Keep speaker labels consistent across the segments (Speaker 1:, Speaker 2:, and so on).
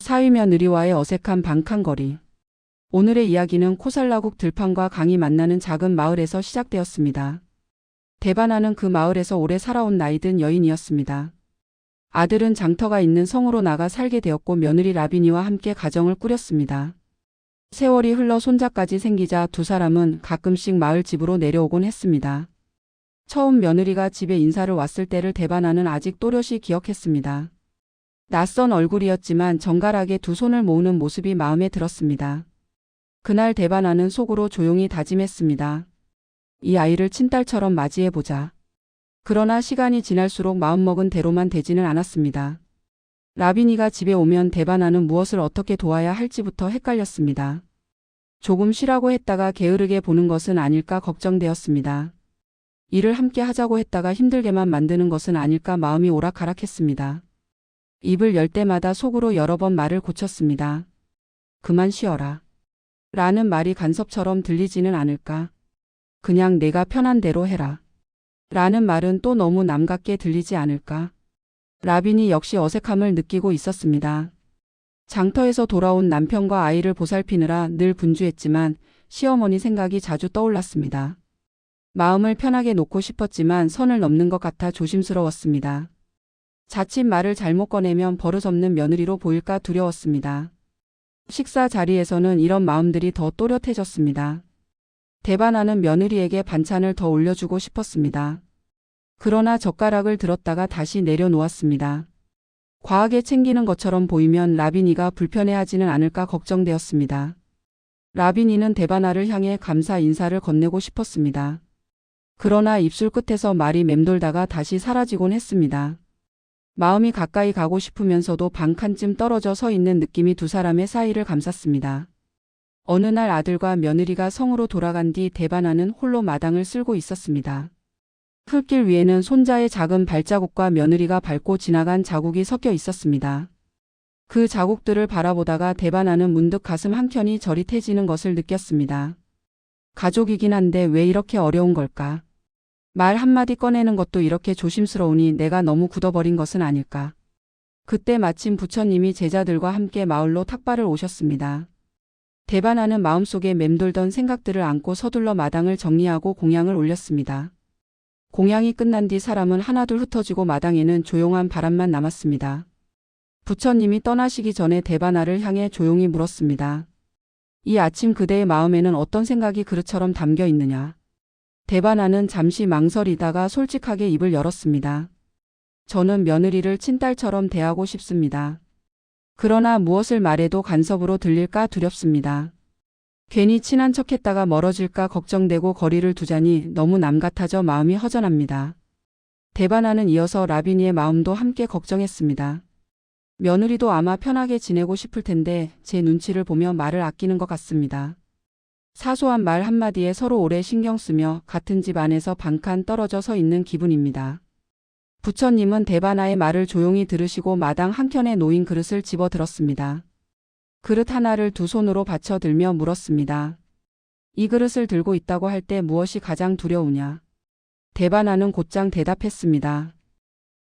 Speaker 1: 사위 며느리와의 어색한 방칸거리. 오늘의 이야기는 코살라국 들판과 강이 만나는 작은 마을에서 시작되었습니다. 데바나는 그 마을에서 오래 살아온 나이든 여인이었습니다. 아들은 장터가 있는 성으로 나가 살게 되었고 며느리 라비니와 함께 가정을 꾸렸습니다. 세월이 흘러 손자까지 생기자 두 사람은 가끔씩 마을 집으로 내려오곤 했습니다. 처음 며느리가 집에 인사를 왔을 때를 데바나는 아직 또렷이 기억했습니다. 낯선 얼굴이었지만 정갈하게 두 손을 모으는 모습이 마음에 들었습니다. 그날 데바나는 속으로 조용히 다짐했습니다. 이 아이를 친딸처럼 맞이해보자. 그러나 시간이 지날수록 마음먹은 대로만 되지는 않았습니다. 라비니가 집에 오면 데바나는 무엇을 어떻게 도와야 할지부터 헷갈렸습니다. 조금 쉬라고 했다가 게으르게 보는 것은 아닐까 걱정되었습니다. 일을 함께 하자고 했다가 힘들게만 만드는 것은 아닐까 마음이 오락가락했습니다. 입을 열 때마다 속으로 여러 번 말을 고쳤습니다. 그만 쉬어라. 라는 말이 간섭처럼 들리지는 않을까. 그냥 내가 편한 대로 해라. 라는 말은 또 너무 남 같게 들리지 않을까. 라빈이 역시 어색함을 느끼고 있었습니다. 장터에서 돌아온 남편과 아이를 보살피느라 늘 분주했지만 시어머니 생각이 자주 떠올랐습니다. 마음을 편하게 놓고 싶었지만 선을 넘는 것 같아 조심스러웠습니다. 자칫 말을 잘못 꺼내면 버릇없는 며느리로 보일까 두려웠습니다. 식사 자리에서는 이런 마음들이 더 또렷해졌습니다. 데바나는 며느리에게 반찬을 더 올려주고 싶었습니다. 그러나 젓가락을 들었다가 다시 내려놓았습니다. 과하게 챙기는 것처럼 보이면 라비니가 불편해하지는 않을까 걱정되었습니다. 라비니는 데바나를 향해 감사 인사를 건네고 싶었습니다. 그러나 입술 끝에서 말이 맴돌다가 다시 사라지곤 했습니다. 마음이 가까이 가고 싶으면서도 반 칸쯤 떨어져 서 있는 느낌이 두 사람의 사이를 감쌌습니다. 어느 날 아들과 며느리가 성으로 돌아간 뒤 데바나는 홀로 마당을 쓸고 있었습니다. 흙길 위에는 손자의 작은 발자국과 며느리가 밟고 지나간 자국이 섞여 있었습니다. 그 자국들을 바라보다가 데바나는 문득 가슴 한켠이 저릿해지는 것을 느꼈습니다. 가족이긴 한데 왜 이렇게 어려운 걸까? 말 한마디 꺼내는 것도 이렇게 조심스러우니 내가 너무 굳어버린 것은 아닐까? 그때 마침 부처님이 제자들과 함께 마을로 탁발을 오셨습니다. 데바나는 마음속에 맴돌던 생각들을 안고 서둘러 마당을 정리하고 공양을 올렸습니다. 공양이 끝난 뒤 사람은 하나둘 흩어지고 마당에는 조용한 바람만 남았습니다. 부처님이 떠나시기 전에 데바나를 향해 조용히 물었습니다. 이 아침 그대의 마음에는 어떤 생각이 그릇처럼 담겨 있느냐? 데바나는 잠시 망설이다가 솔직하게 입을 열었습니다. 저는 며느리를 친딸처럼 대하고 싶습니다. 그러나 무엇을 말해도 간섭으로 들릴까 두렵습니다. 괜히 친한 척했다가 멀어질까 걱정되고 거리를 두자니 너무 남 같아져 마음이 허전합니다. 데바나는 이어서 라비니의 마음도 함께 걱정했습니다. 며느리도 아마 편하게 지내고 싶을 텐데 제 눈치를 보며 말을 아끼는 것 같습니다. 사소한 말 한마디에 서로 오래 신경 쓰며 같은 집 안에서 반칸 떨어져 서 있는 기분입니다. 부처님은 데바나의 말을 조용히 들으시고 마당 한켠에 놓인 그릇을 집어 들었습니다. 그릇 하나를 두 손으로 받쳐 들며 물었습니다. 이 그릇을 들고 있다고 할 때 무엇이 가장 두려우냐? 데바나는 곧장 대답했습니다.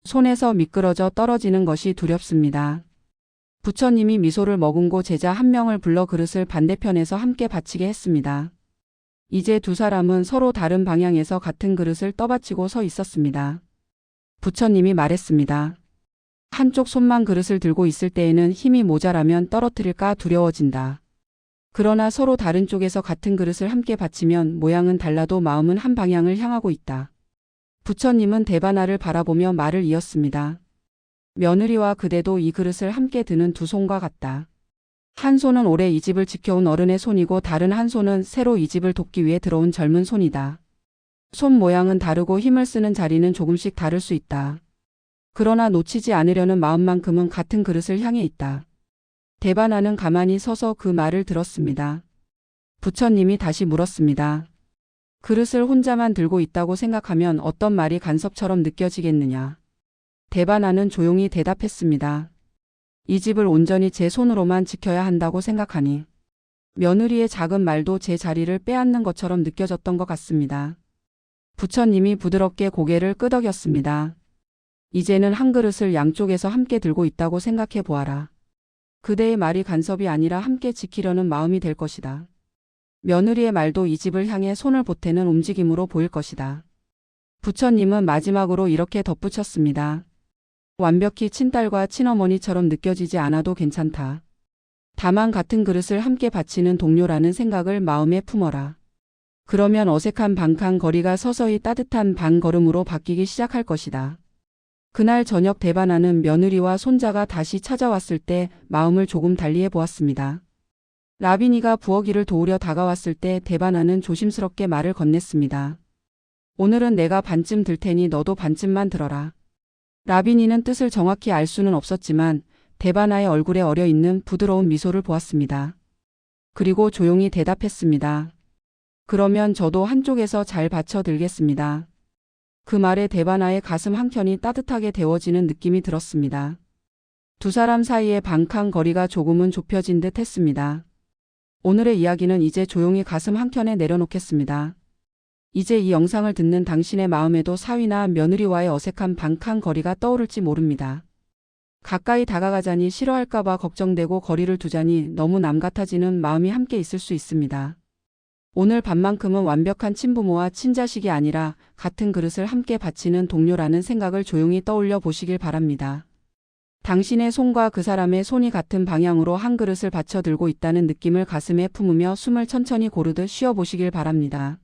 Speaker 1: 손에서 미끄러져 떨어지는 것이 두렵습니다. 부처님이 미소를 머금고 제자 한 명을 불러 그릇을 반대편에서 함께 받치게 했습니다. 이제 두 사람은 서로 다른 방향에서 같은 그릇을 떠받치고 서 있었습니다. 부처님이 말했습니다. 한쪽 손만 그릇을 들고 있을 때에는 힘이 모자라면 떨어뜨릴까 두려워진다. 그러나 서로 다른 쪽에서 같은 그릇을 함께 받치면 모양은 달라도 마음은 한 방향을 향하고 있다. 부처님은 데바나를 바라보며 말을 이었습니다. 며느리와 그대도 이 그릇을 함께 드는 두 손과 같다. 한 손은 오래 이 집을 지켜온 어른의 손이고 다른 한 손은 새로 이 집을 돕기 위해 들어온 젊은 손이다. 손 모양은 다르고 힘을 쓰는 자리는 조금씩 다를 수 있다. 그러나 놓치지 않으려는 마음만큼은 같은 그릇을 향해 있다. 데바나는 가만히 서서 그 말을 들었습니다. 부처님이 다시 물었습니다. 그릇을 혼자만 들고 있다고 생각하면 어떤 말이 간섭처럼 느껴지겠느냐? 데바나는 조용히 대답했습니다. 이 집을 온전히 제 손으로만 지켜야 한다고 생각하니 며느리의 작은 말도 제 자리를 빼앗는 것처럼 느껴졌던 것 같습니다. 부처님이 부드럽게 고개를 끄덕였습니다. 이제는 한 그릇을 양쪽에서 함께 들고 있다고 생각해 보아라. 그대의 말이 간섭이 아니라 함께 지키려는 마음이 될 것이다. 며느리의 말도 이 집을 향해 손을 보태는 움직임으로 보일 것이다. 부처님은 마지막으로 이렇게 덧붙였습니다. 완벽히 친딸과 친어머니처럼 느껴지지 않아도 괜찮다. 다만 같은 그릇을 함께 바치는 동료라는 생각을 마음에 품어라. 그러면 어색한 방칸 거리가 서서히 따뜻한 반걸음으로 바뀌기 시작할 것이다. 그날 저녁 대바나는 며느리와 손자가 다시 찾아왔을 때 마음을 조금 달리해 보았습니다. 라빈이가 부엌일을 도우려 다가왔을 때 대바나는 조심스럽게 말을 건넸습니다. 오늘은 내가 반쯤 들 테니 너도 반쯤만 들어라. 라빈이는 뜻을 정확히 알 수는 없었지만 대바나의 얼굴에 어려있는 부드러운 미소를 보았습니다. 그리고 조용히 대답했습니다. 그러면 저도 한쪽에서 잘 받쳐들겠습니다. 그 말에 대바나의 가슴 한켠이 따뜻하게 데워지는 느낌이 들었습니다. 두 사람 사이의 방칸 거리가 조금은 좁혀진 듯 했습니다. 오늘의 이야기는 이제 조용히 가슴 한켠에 내려놓겠습니다. 이제 이 영상을 듣는 당신의 마음에도 사위나 며느리와의 어색한 방칸 거리가 떠오를지 모릅니다. 가까이 다가가자니 싫어할까봐 걱정되고 거리를 두자니 너무 남 같아지는 마음이 함께 있을 수 있습니다. 오늘 밤만큼은 완벽한 친부모와 친자식이 아니라 같은 그릇을 함께 바치는 동료라는 생각을 조용히 떠올려 보시길 바랍니다. 당신의 손과 그 사람의 손이 같은 방향으로 한 그릇을 받쳐 들고 있다는 느낌을 가슴에 품으며 숨을 천천히 고르듯 쉬어 보시길 바랍니다.